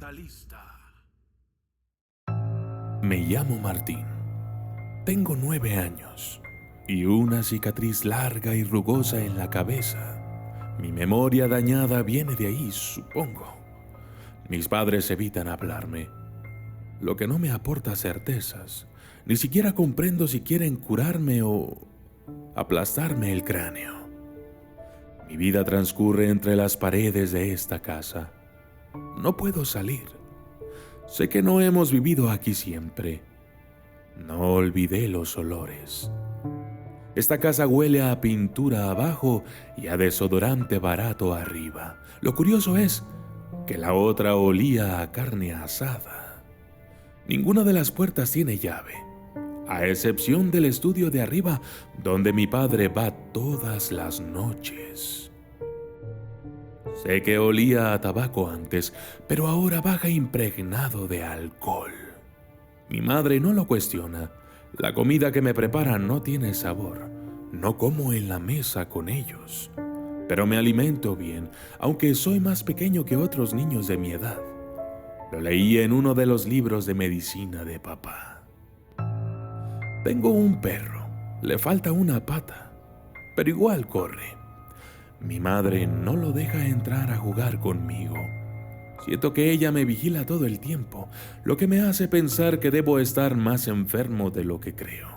Mentalista. Me llamo Martín. Tengo 9 años y una cicatriz larga y rugosa en la cabeza. Mi memoria dañada viene de ahí, supongo. Mis padres evitan hablarme, lo que no me aporta certezas. Ni siquiera comprendo si quieren curarme o aplastarme el cráneo. Mi vida transcurre entre las paredes de esta casa. No puedo salir. Sé que no hemos vivido aquí siempre. No olvidé los olores. Esta casa huele a pintura abajo y a desodorante barato arriba. Lo curioso es que la otra olía a carne asada. Ninguna de las puertas tiene llave, a excepción del estudio de arriba, donde mi padre va todas las noches. Sé que olía a tabaco antes, pero ahora baja impregnado de alcohol. Mi madre no lo cuestiona. La comida que me preparan no tiene sabor. No como en la mesa con ellos. Pero me alimento bien, aunque soy más pequeño que otros niños de mi edad. Lo leí en uno de los libros de medicina de papá. Tengo un perro. Le falta una pata, pero igual corre. Mi madre no lo deja entrar a jugar conmigo. Siento que ella me vigila todo el tiempo, lo que me hace pensar que debo estar más enfermo de lo que creo.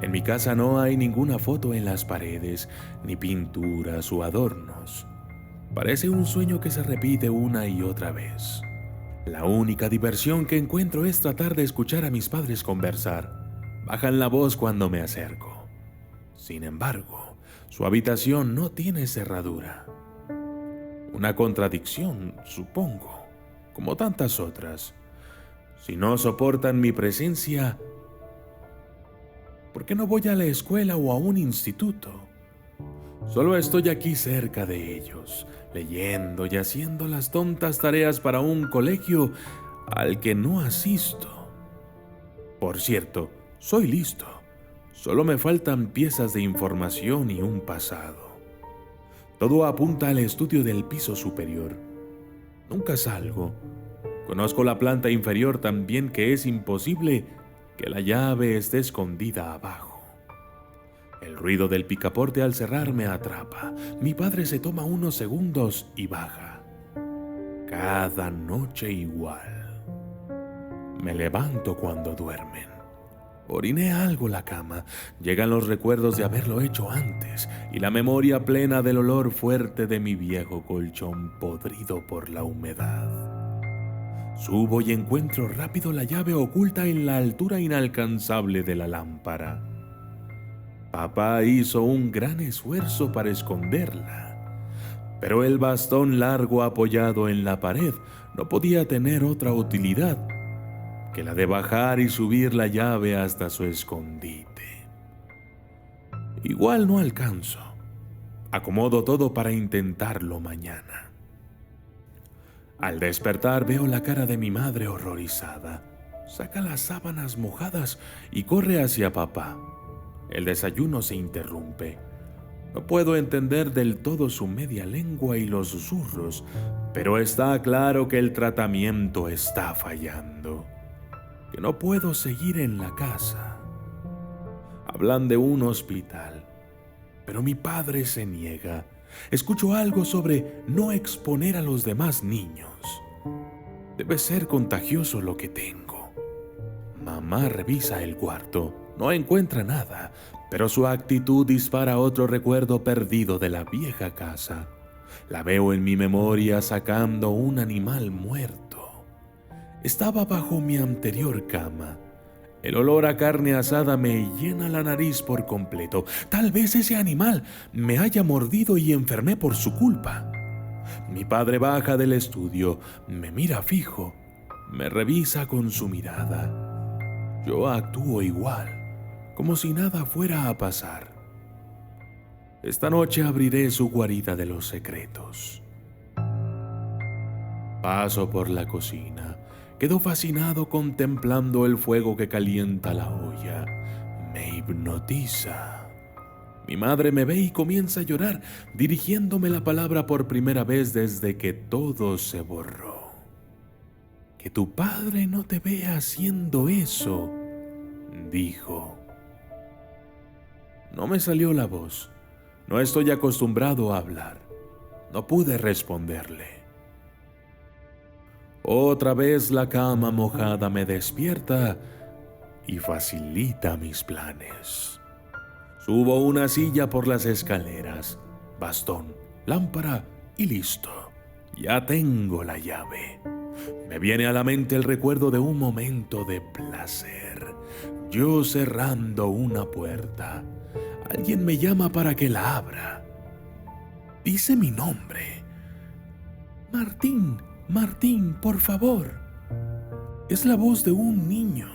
En mi casa no hay ninguna foto en las paredes, ni pinturas o adornos. Parece un sueño que se repite una y otra vez. La única diversión que encuentro es tratar de escuchar a mis padres conversar. Bajan la voz cuando me acerco. Sin embargo, su habitación no tiene cerradura. Una contradicción, supongo, como tantas otras. Si no soportan mi presencia, ¿por qué no voy a la escuela o a un instituto? Solo estoy aquí cerca de ellos, leyendo y haciendo las tontas tareas para un colegio al que no asisto. Por cierto, soy listo. Solo me faltan piezas de información y un pasado. Todo apunta al estudio del piso superior. Nunca salgo. Conozco la planta inferior tan bien que es imposible que la llave esté escondida abajo. El ruido del picaporte al cerrar me atrapa. Mi padre se toma unos segundos y baja. Cada noche igual. Me levanto cuando duermen. Oriné algo la cama. Llegan los recuerdos de haberlo hecho antes y la memoria plena del olor fuerte de mi viejo colchón podrido por la humedad. Subo y encuentro rápido la llave oculta en la altura inalcanzable de la lámpara. Papá hizo un gran esfuerzo para esconderla, pero el bastón largo apoyado en la pared no podía tener otra utilidad que la de bajar y subir la llave hasta su escondite. Igual no alcanzo. Acomodo todo para intentarlo mañana. Al despertar veo la cara de mi madre horrorizada. Saca las sábanas mojadas y corre hacia papá. El desayuno se interrumpe. No puedo entender del todo su media lengua y los susurros, pero está claro que el tratamiento está fallando. Que no puedo seguir en la casa. Hablan de un hospital, pero mi padre se niega. Escucho algo sobre no exponer a los demás niños. Debe ser contagioso lo que tengo. Mamá revisa el cuarto. No encuentra nada, pero su actitud dispara otro recuerdo perdido de la vieja casa. La veo en mi memoria sacando un animal muerto. Estaba bajo mi anterior cama. El olor a carne asada me llena la nariz por completo. Tal vez ese animal me haya mordido y enfermé por su culpa. Mi padre baja del estudio, me mira fijo, me revisa con su mirada. Yo actúo igual, como si nada fuera a pasar. Esta noche abriré su guarida de los secretos. Paso por la cocina. Quedo fascinado contemplando el fuego que calienta la olla. Me hipnotiza. Mi madre me ve y comienza a llorar, dirigiéndome la palabra por primera vez desde que todo se borró. Que tu padre no te vea haciendo eso, dijo. No me salió la voz. No estoy acostumbrado a hablar. No pude responderle. Otra vez la cama mojada me despierta y facilita mis planes. Subo una silla por las escaleras, bastón, lámpara y listo. Ya tengo la llave. Me viene a la mente el recuerdo de un momento de placer. Yo cerrando una puerta. Alguien me llama para que la abra. Dice mi nombre. Martín, Martín, por favor. Es la voz de un niño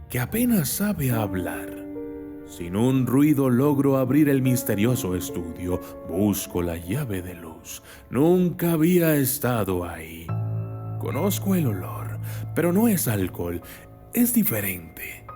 que apenas sabe hablar. Sin un ruido logro abrir el misterioso estudio. Busco la llave de luz. Nunca había estado ahí. Conozco el olor, pero no es alcohol, es diferente.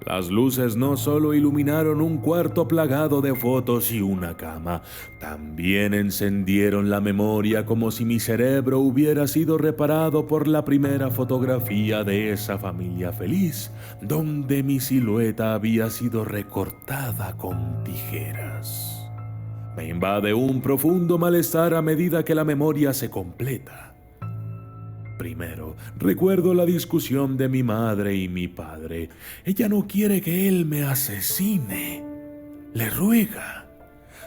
Las luces no solo iluminaron un cuarto plagado de fotos y una cama, también encendieron la memoria como si mi cerebro hubiera sido reparado por la primera fotografía de esa familia feliz, donde mi silueta había sido recortada con tijeras. Me invade un profundo malestar a medida que la memoria se completa. Primero, recuerdo la discusión de mi madre y mi padre. Ella no quiere que él me asesine. Le ruega.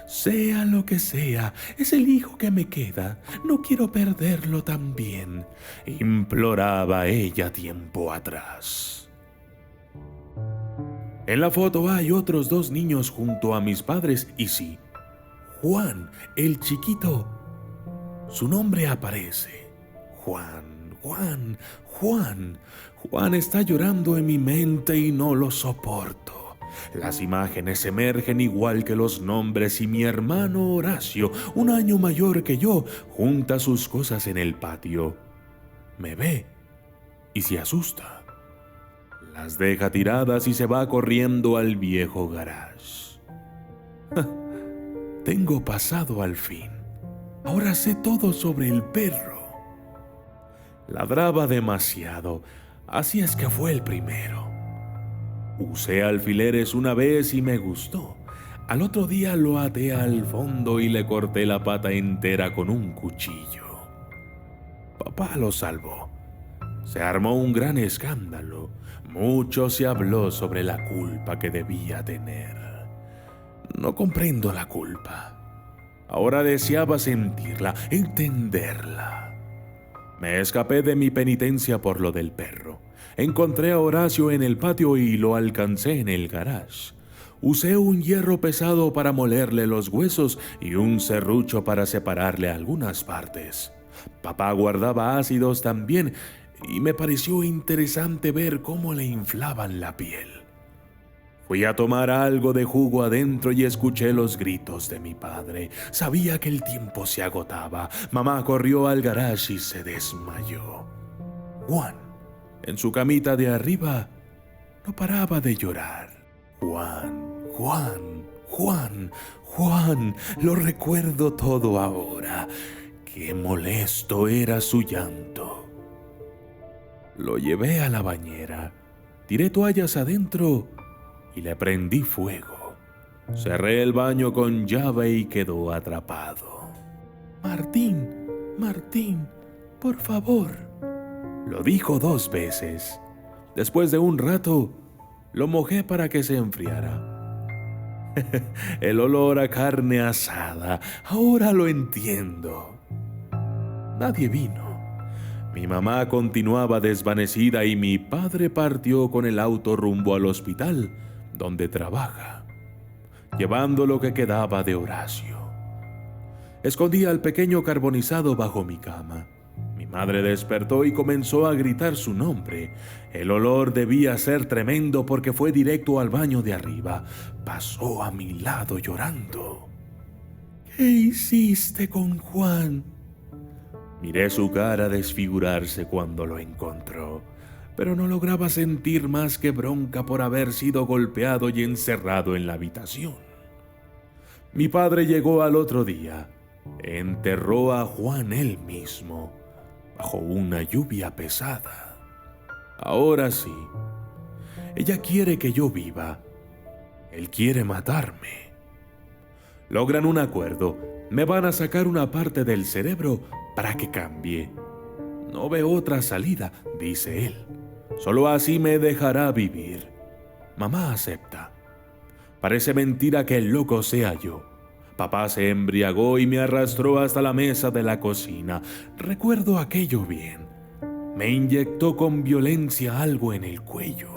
Sea lo que sea, es el hijo que me queda. No quiero perderlo también, imploraba ella tiempo atrás. En la foto hay otros 2 niños junto a mis padres y sí, Juan, el chiquito. Su nombre aparece. Juan. Juan está llorando en mi mente y no lo soporto. Las imágenes emergen igual que los nombres y mi hermano Horacio, 1 año mayor que yo, junta sus cosas en el patio. Me ve y se asusta. Las deja tiradas y se va corriendo al viejo garage. Tengo pasado al fin. Ahora sé todo sobre el perro. Ladraba demasiado, así es que fue el primero. Usé alfileres una vez y me gustó. Al otro día lo até al fondo y le corté la pata entera con un cuchillo. Papá lo salvó. Se armó un gran escándalo. Mucho se habló sobre la culpa que debía tener. No comprendo la culpa. Ahora deseaba sentirla, entenderla. Me escapé de mi penitencia por lo del perro. Encontré a Horacio en el patio y lo alcancé en el garage. Usé un hierro pesado para molerle los huesos y un serrucho para separarle algunas partes. Papá guardaba ácidos también y me pareció interesante ver cómo le inflaban la piel. Fui a tomar algo de jugo adentro y escuché los gritos de mi padre. Sabía que el tiempo se agotaba. Mamá corrió al garage y se desmayó. Juan, en su camita de arriba, no paraba de llorar. Juan, lo recuerdo todo ahora. Qué molesto era su llanto. Lo llevé a la bañera, tiré toallas adentro y le prendí fuego. Cerré el baño con llave y quedó atrapado. Martín, por favor. Lo dijo 2 veces. Después de un rato, lo mojé para que se enfriara. El olor a carne asada, ahora lo entiendo. Nadie vino. Mi mamá continuaba desvanecida y mi padre partió con el auto rumbo al hospital donde trabaja, llevando lo que quedaba de Horacio. Escondí al pequeño carbonizado bajo mi cama. Mi madre despertó y comenzó a gritar su nombre. El olor debía ser tremendo porque fue directo al baño de arriba. Pasó a mi lado llorando. ¿Qué hiciste con Juan? Miré su cara desfigurarse cuando lo encontró, pero no lograba sentir más que bronca por haber sido golpeado y encerrado en la habitación. Mi padre llegó al otro día. Enterró a Juan él mismo. bajo una lluvia pesada. Ahora sí, ella quiere que yo viva. Él quiere matarme. Logran un acuerdo. Me van a sacar una parte del cerebro para que cambie. No veo otra salida, dice él. Solo así me dejará vivir. Mamá acepta. Parece mentira que el loco sea yo. Papá se embriagó y me arrastró hasta la mesa de la cocina. Recuerdo aquello bien. Me inyectó con violencia algo en el cuello.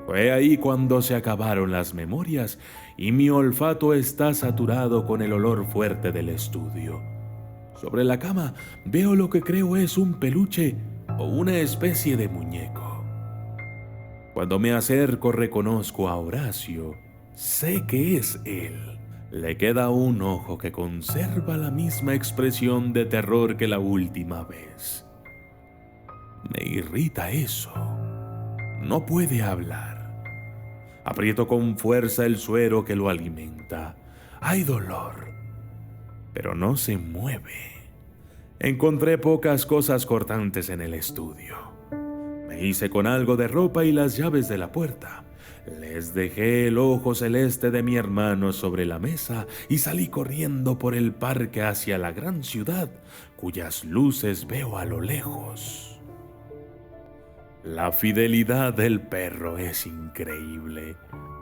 Fue ahí cuando se acabaron las memorias y mi olfato está saturado con el olor fuerte del estudio. Sobre la cama veo lo que creo es un peluche o una especie de muñeco. Cuando me acerco reconozco a Horacio. Sé que es él. Le queda un ojo que conserva la misma expresión de terror que la última vez. Me irrita eso. No puede hablar. Aprieto con fuerza el suero que lo alimenta. Hay dolor, pero no se mueve. Encontré pocas cosas cortantes en el estudio. Me hice con algo de ropa y las llaves de la puerta. Les dejé el ojo celeste de mi hermano sobre la mesa y salí corriendo por el parque hacia la gran ciudad, cuyas luces veo a lo lejos. La fidelidad del perro es increíble.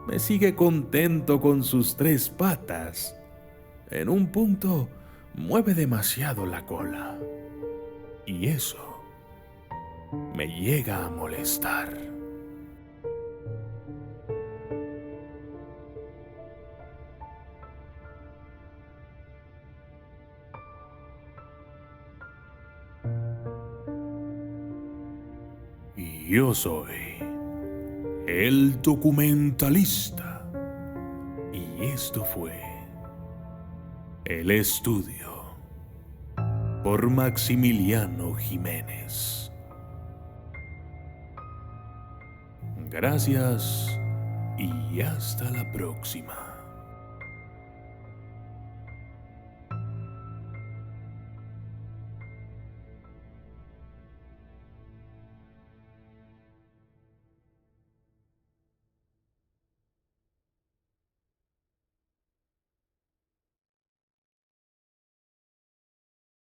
Me sigue contento con sus 3 patas. En un punto, mueve demasiado la cola. Y eso me llega a molestar. Y yo soy el documentalista. Y esto fue El Estudio por Maximiliano Jiménez. Gracias y hasta la próxima.